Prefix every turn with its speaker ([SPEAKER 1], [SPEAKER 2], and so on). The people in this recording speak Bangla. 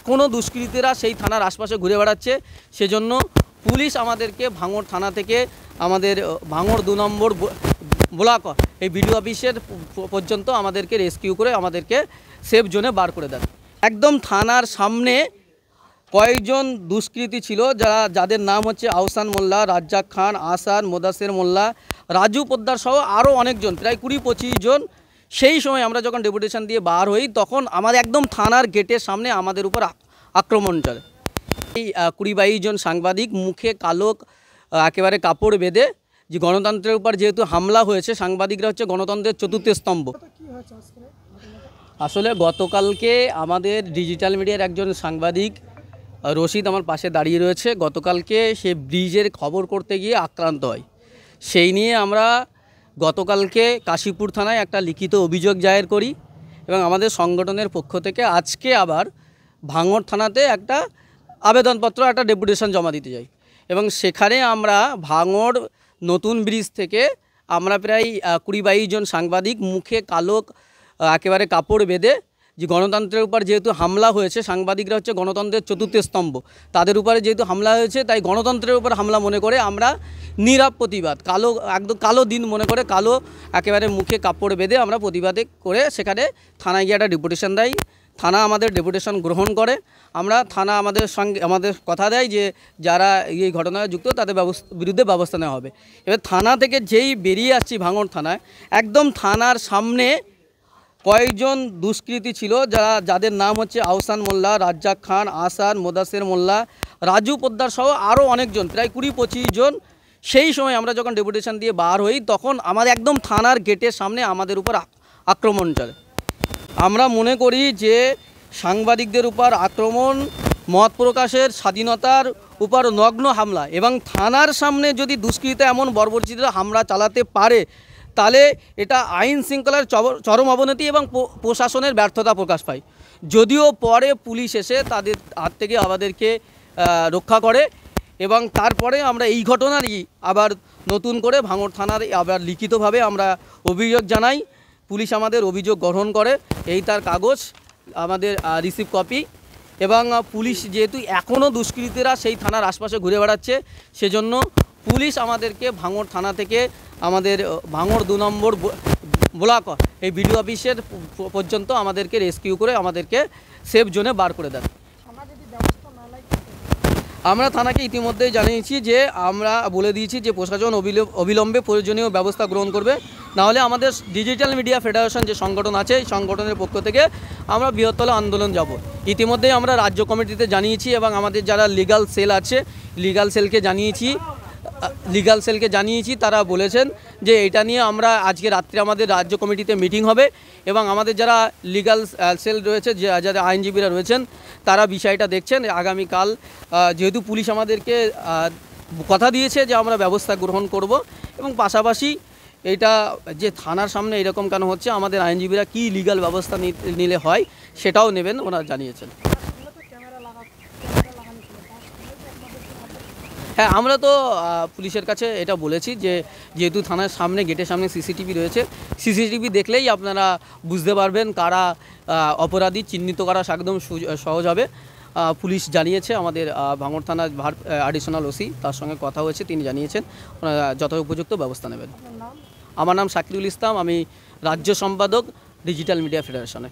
[SPEAKER 1] এখনও দুষ্কৃতীরা সেই থানার আশপাশে ঘুরে বেড়াচ্ছে। সেজন্য পুলিশ আমাদেরকে ভাঙড় থানা থেকে আমাদের ভাঙড় 2 নম্বর ব্লক এই বিডিও অফিসের পর্যন্ত আমাদেরকে রেস্কিউ করে আমাদেরকে সেফ জোনে বার করে দেন। একদম থানার সামনে কয়েকজন দুষ্কৃতী ছিল যাদের নাম হচ্ছে আহসান মোল্লা, রাজ্জাক খান, আসান, মোদাসের মোল্লা, রাজু পোদ্দার সহ আরও অনেকজন, প্রায় 20-25 জন। সেই সময় আমরা যখন ডেপুটেশন দিয়ে বার হই তখন আমাদের একদম থানার গেটের সামনে আমাদের উপর আক্রমণ চলে। এই 20-22 জন সাংবাদিক মুখে কালো একেবারে কাপড় বেঁধে, যে গণতন্ত্রের উপর যেহেতু হামলা হয়েছে, সাংবাদিকরা হচ্ছে গণতন্ত্রের চতুর্থ স্তম্ভ। আসলে গতকালকে আমাদের ডিজিটাল মিডিয়ার একজন সাংবাদিক রশিদ আমার পাশে দাঁড়িয়ে রয়েছে। গতকালকে সে ব্রিজের খবর করতে গিয়ে আক্রান্ত হয়। সেই নিয়ে আমরা গতকালকে কাশীপুর থানায় একটা লিখিত অভিযোগ দায়ের করি এবং আমাদের সংগঠনের পক্ষ থেকে আজকে আবার ভাঙড় থানাতে একটা আবেদনপত্র, একটা ডেপুটেশন জমা দিতে যাই। এবং সেখানে আমরা ভাঙড় নতুন ব্রিজ থেকে আমরা প্রায় 20-22 জন সাংবাদিক মুখে কালো একেবারে কাপড় বেঁধে, যে গণতন্ত্রের উপর যেহেতু হামলা হয়েছে, সাংবাদিকরা হচ্ছে গণতন্ত্রের চতুর্থ স্তম্ভ, তাদের উপরে যেহেতু হামলা হয়েছে তাই গণতন্ত্রের উপর হামলা মনে করে আমরা নীরব প্রতিবাদ, একদম কালো দিন মনে করে কালো একেবারে মুখে কাপড় বেঁধে আমরা প্রতিবাদে করে সেখানে থানায় গিয়ে একটা ডেপুটেশন দেয়। থানা আমাদের ডেপুটেশন গ্রহণ করে। আমরা থানা আমাদের কথা দেয় যে যারা এই ঘটনায় যুক্ত তাদের বিরুদ্ধে ব্যবস্থা নেওয়া হবে। এবার থানা থেকে যেই বেরিয়ে আসছি ভাঙড় থানায়, একদম থানার সামনে কয়েকজন দুষ্কৃতী ছিল যাদের নাম হচ্ছে আহসান মোল্লা, রাজ্জাক খান, আসান, মোদাসের মোল্লা, রাজু পোদ্দার সহ আরও অনেকজন, প্রায় 20-25 জন। সেই সময় আমরা যখন ডেপুটেশন দিয়ে বার হই তখন আমাদের একদম থানার গেটের সামনে আমাদের উপর আক্রমণ চলে। আমরা মনে করি যে সাংবাদিকদের উপর আক্রমণ মত প্রকাশের স্বাধীনতার উপর নগ্ন হামলা, এবং থানার সামনে যদি দুষ্কৃতীরা এমন বর্বরচিত হামলা চালাতে পারে তাহলে এটা আইন শৃঙ্খলার চরম অবনতি এবং প্রশাসনের ব্যর্থতা প্রকাশ পায়। যদিও পরে পুলিশ এসে তাদের হাত থেকে আমাদেরকে রক্ষা করে, এবং তারপরে আমরা এই ঘটনারই আবার নতুন করে ভাঙড় থানার আবার লিখিতভাবে আমরা অভিযোগ জানাই। পুলিশ আমাদের অভিযোগ গ্রহণ করে, এই তার কাগজ আমাদের রিসিভ কপি। এবং পুলিশ যেহেতু এখনও দুষ্কৃতীরা সেই থানার আশপাশে ঘুরে বেড়াচ্ছে, সেজন্য পুলিশ আমাদেরকে ভাঙড় থানা থেকে আমাদের ভাঙড় 2 নম্বর ব্লক এই বিডিও অফিসের পর্যন্ত আমাদেরকে রেস্কিউ করে আমাদেরকে সেফ জোনে বার করে দেন। আমরা থানাকে ইতিমধ্যেই জানিয়েছি যে আমরা বলে দিয়েছি যে প্রশাসন অবিলম্বে প্রয়োজনীয় ব্যবস্থা গ্রহণ করবে, নাহলে আমাদের ডিজিটাল মিডিয়া ফেডারেশন যে সংগঠন আছে এই সংগঠনের পক্ষ থেকে আমরা বৃহত্তর আন্দোলন যাব। ইতিমধ্যেই আমরা রাজ্য কমিটিতে জানিয়েছি এবং আমাদের যারা লিগ্যাল সেল আছে লিগ্যাল সেলকে জানিয়েছি। তারা বলেছেন যে এটা নিয়ে আমরা আজকে রাত্রে আমাদের রাজ্য কমিটিতে মিটিং হবে, এবং আমাদের যারা লিগ্যাল সেল রয়েছে, যারা আইনজীবীরা রয়েছেন, তারা বিষয়টা দেখছেন। আগামীকাল যেহেতু পুলিশ আমাদেরকে কথা দিয়েছে যে আমরা ব্যবস্থা গ্রহণ করব, এবং পাশাপাশি এটা যে থানার সামনে এরকম কেন হচ্ছে, আমাদের আইনজীবীরা কি লিগ্যাল ব্যবস্থা নিলে হয় সেটাও নেবেন ওনারা জানিয়েছেন। হ্যাঁ, আমরা তো পুলিশের কাছে এটা বলেছি যে যেহেতু থানার সামনে গেটের সামনে সিসিটিভি রয়েছে, সিসিটিভি দেখলেই আপনারা বুঝতে পারবেন কারা অপরাধী, চিহ্নিত করা একদম সহজ হবে। পুলিশ জানিয়েছে, আমাদের ভাঙড় থানার অ্যাডিশনাল ওসি তার সঙ্গে কথা হয়েছে, তিনি জানিয়েছেন ওনারা যথোপযুক্ত ব্যবস্থা নেবেন। আমার নাম শাকিরুল ইসলাম, আমি রাজ্য সম্পাদক ডিজিটাল মিডিয়া ফেডারেশনে।